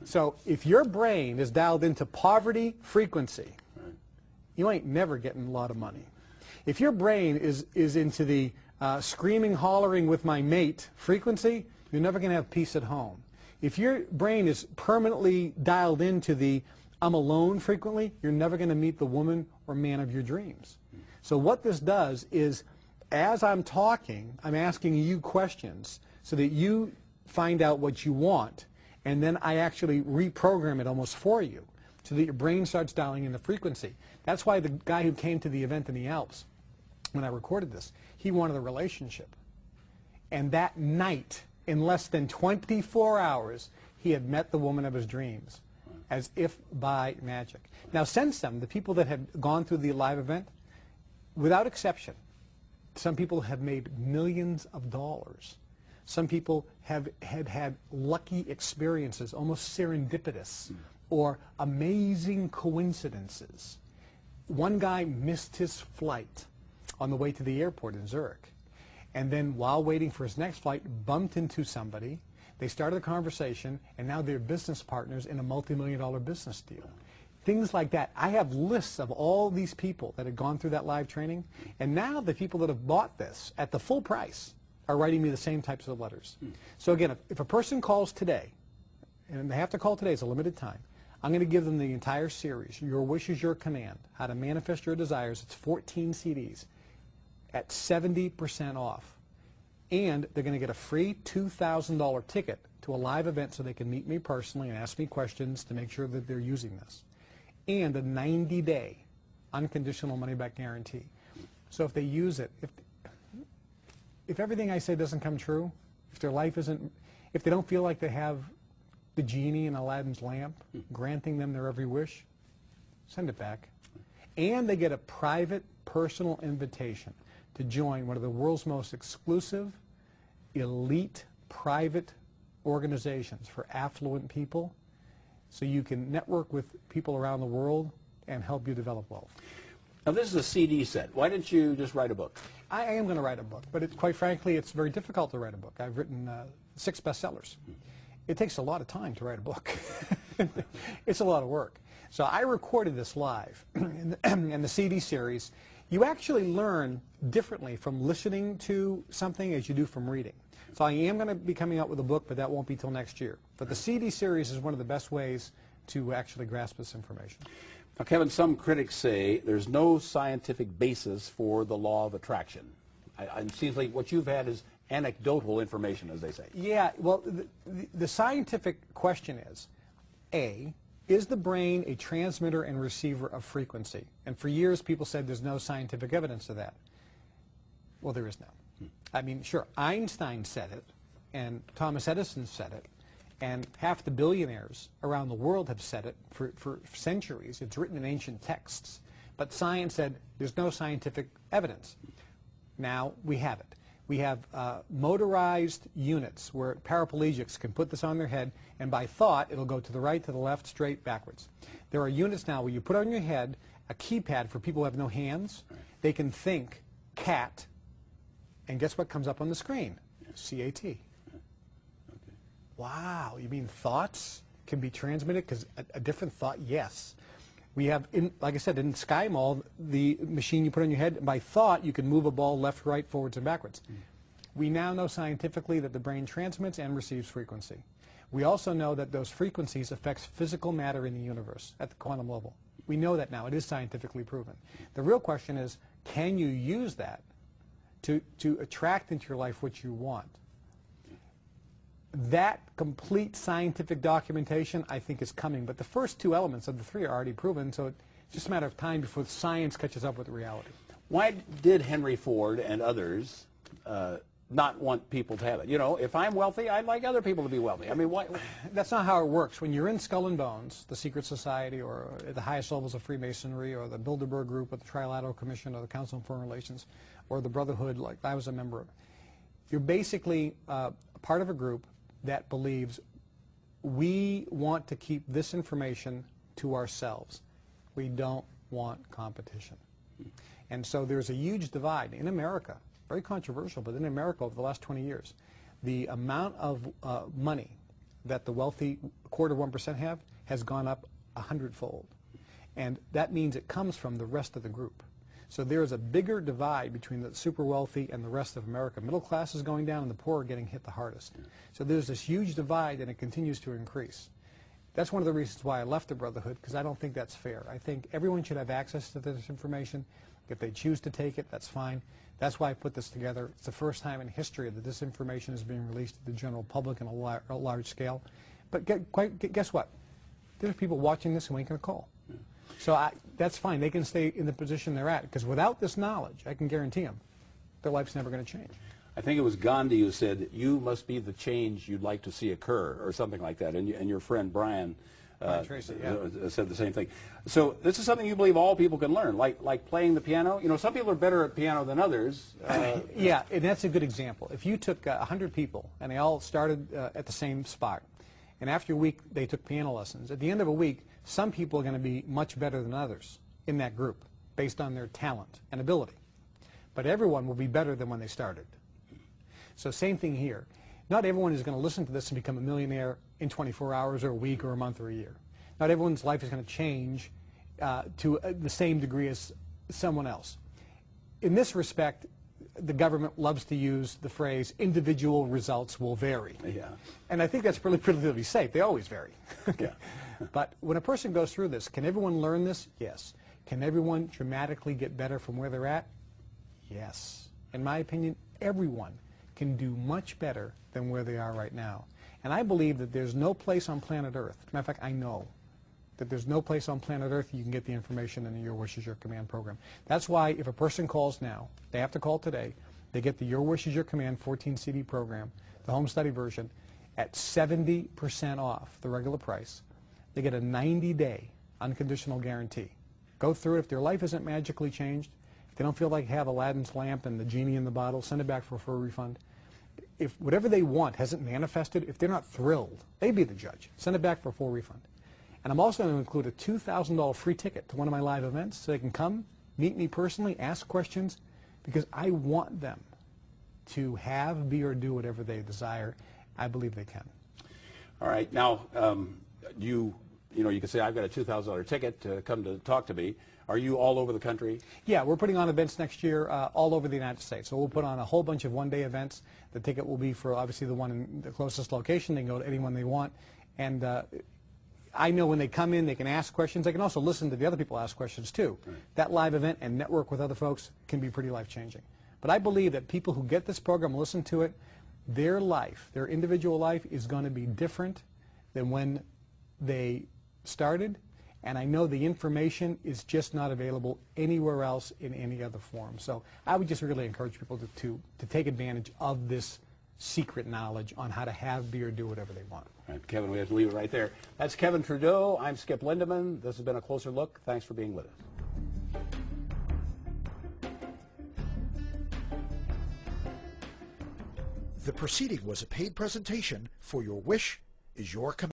So if your brain is dialed into poverty frequency, you ain't never getting a lot of money. If your brain is into the screaming, hollering with my mate frequency, you're never going to have peace at home. If your brain is permanently dialed into the I'm alone frequently, you're never going to meet the woman or man of your dreams. So what this does is, as I'm talking, I'm asking you questions so that you find out what you want, and then I actually reprogram it almost for you so that your brain starts dialing in the frequency. That's why the guy who came to the event in the Alps, when I recorded this, he wanted a relationship. And that night, in less than 24 hours, he had met the woman of his dreams, as if by magic. Now, since then, the people that had gone through the live event, without exception, some people have made millions of dollars. Some people have had lucky experiences, almost serendipitous, or amazing coincidences. One guy missed his flight on the way to the airport in Zurich, and then while waiting for his next flight, bumped into somebody. They started a conversation, and now they're business partners in a multi-million-dollar business deal. Things like that. I have lists of all these people that had gone through that live training, and now the people that have bought this at the full price are writing me the same types of letters. So again, if a person calls today, and they have to call today, it's a limited time, I'm going to give them the entire series, Your Wish is Your Command, How to Manifest Your Desires. It's 14 CDs at 70% off. And they're going to get a free $2,000 ticket to a live event so they can meet me personally and ask me questions to make sure that they're using this. And a 90-day unconditional money-back guarantee. So if they use it, if everything I say doesn't come true, if their life isn't, if they don't feel like they have the genie in Aladdin's lamp granting them their every wish, send it back. And they get a private, personal invitation to join one of the world's most exclusive, elite, private organizations for affluent people, so you can network with people around the world and help you develop wealth. Now, this is a CD set. Why didn't you just write a book? I am going to write a book, but quite frankly, it's very difficult to write a book. I've written 6 bestsellers. It takes a lot of time to write a book. It's a lot of work. So I recorded this live in the CD series. You actually learn differently from listening to something as you do from reading. So I am going to be coming out with a book, but that won't be till next year. But the CD series is one of the best ways to actually grasp this information. Now, Kevin, some critics say there's no scientific basis for the law of attraction. It seems like what you've had is anecdotal information, as they say. Yeah, well, the scientific question is, A, is the brain a transmitter and receiver of frequency? And for years, people said there's no scientific evidence of that. Well, there is now. I mean, sure, Einstein said it, and Thomas Edison said it, and half the billionaires around the world have said it for centuries. It's written in ancient texts. But science said there's no scientific evidence. Now we have it. We have motorized units where paraplegics can put this on their head, and by thought, it'll go to the right, to the left, straight, backwards. There are units now where you put on your head a keypad for people who have no hands. They can think cat, and guess what comes up on the screen? C-A-T. Wow, you mean thoughts can be transmitted? Because a different thought, yes. We have, like I said, in Sky Mall, the machine you put on your head, and by thought, you can move a ball left, right, forwards, and backwards. We now know scientifically that the brain transmits and receives frequency. We also know that those frequencies affects physical matter in the universe at the quantum level. We know that now. It is scientifically proven. The real question is, can you use that to attract into your life what you want? That complete scientific documentation, I think, is coming. But the first 2 elements of the 3 are already proven, so it's just a matter of time before science catches up with reality. Why did Henry Ford and others not want people to have it? You know, if I'm wealthy, I'd like other people to be wealthy. I mean, why? That's not how it works. When you're in Skull and Bones, the secret society, or at the highest levels of Freemasonry, or the Bilderberg Group, or the Trilateral Commission, or the Council on Foreign Relations, or the Brotherhood, like I was a member of, you're basically part of a group that believes we want to keep this information to ourselves. We don't want competition. And so there's a huge divide in America, very controversial, but in America over the last 20 years, the amount of money that the wealthy quarter 1% have has gone up 100-fold. And that means it comes from the rest of the group. So there is a bigger divide between the super wealthy and the rest of America. Middle class is going down and the poor are getting hit the hardest. So there's this huge divide and it continues to increase. That's one of the reasons why I left the Brotherhood, because I don't think that's fair. I think everyone should have access to this information. If they choose to take it, that's fine. That's why I put this together. It's the first time in history that this information is being released to the general public on a large scale. But guess what? There's people watching this who ain't going to call. So that's fine. They can stay in the position they're at, because without this knowledge, I can guarantee them, their life's never going to change. I think it was Gandhi who said, you must be the change you'd like to see occur, or something like that. And your friend Brian Tracy, yeah. said the same thing. So this is something you believe all people can learn, like playing the piano. You know, some people are better at piano than others. Yeah, and that's a good example. If you took 100 people and they all started at the same spot, and after a week they took piano lessons, at the end of a week, some people are going to be much better than others in that group based on their talent and ability. But everyone will be better than when they started. So same thing here. Not everyone is going to listen to this and become a millionaire in 24 hours or a week or a month or a year. Not everyone's life is going to change to the same degree as someone else. In this respect, the government loves to use the phrase, individual results will vary. Yeah. And I think that's relatively safe. They always vary. Yeah. But when a person goes through this, can everyone learn this? Yes. Can everyone dramatically get better from where they're at? Yes. In my opinion, everyone can do much better than where they are right now. And I believe that there's no place on planet Earth, as a matter of fact, I know that there's no place on planet Earth you can get the information in the Your Wish is Your Command program. That's why if a person calls now, they have to call today, they get the Your Wish is Your Command 14 CD program, the home study version, at 70% off the regular price. They get a 90-day unconditional guarantee. Go through it. If their life isn't magically changed, if they don't feel like they have Aladdin's lamp and the genie in the bottle, send it back for a full refund. If whatever they want hasn't manifested, if they're not thrilled, they be the judge. Send it back for a full refund. And I'm also going to include a $2,000 free ticket to one of my live events so they can come, meet me personally, ask questions, because I want them to have, be, or do whatever they desire. I believe they can. All right. Now, you can say, I've got a $2,000 ticket to come to talk to me. Are you all over the country? Yeah, we're putting on events next year all over the United States. So we'll put on a whole bunch of one-day events. The ticket will be for, obviously, the one in the closest location. They can go to anyone they want. And I know when they come in, they can ask questions. They can also listen to the other people ask questions, too. Right. That live event and network with other folks can be pretty life-changing. But I believe that people who get this program, listen to it, their life, their individual life is going to be different than when they started. And I know the information is just not available anywhere else in any other form. So I would just really encourage people to take advantage of this secret knowledge on how to have, be, or do whatever they want. All right, Kevin, we have to leave it right there. That's Kevin Trudeau. I'm Skip Lindeman. This has been A Closer Look. Thanks for being with us. The proceeding was a paid presentation for Your Wish is Your Command.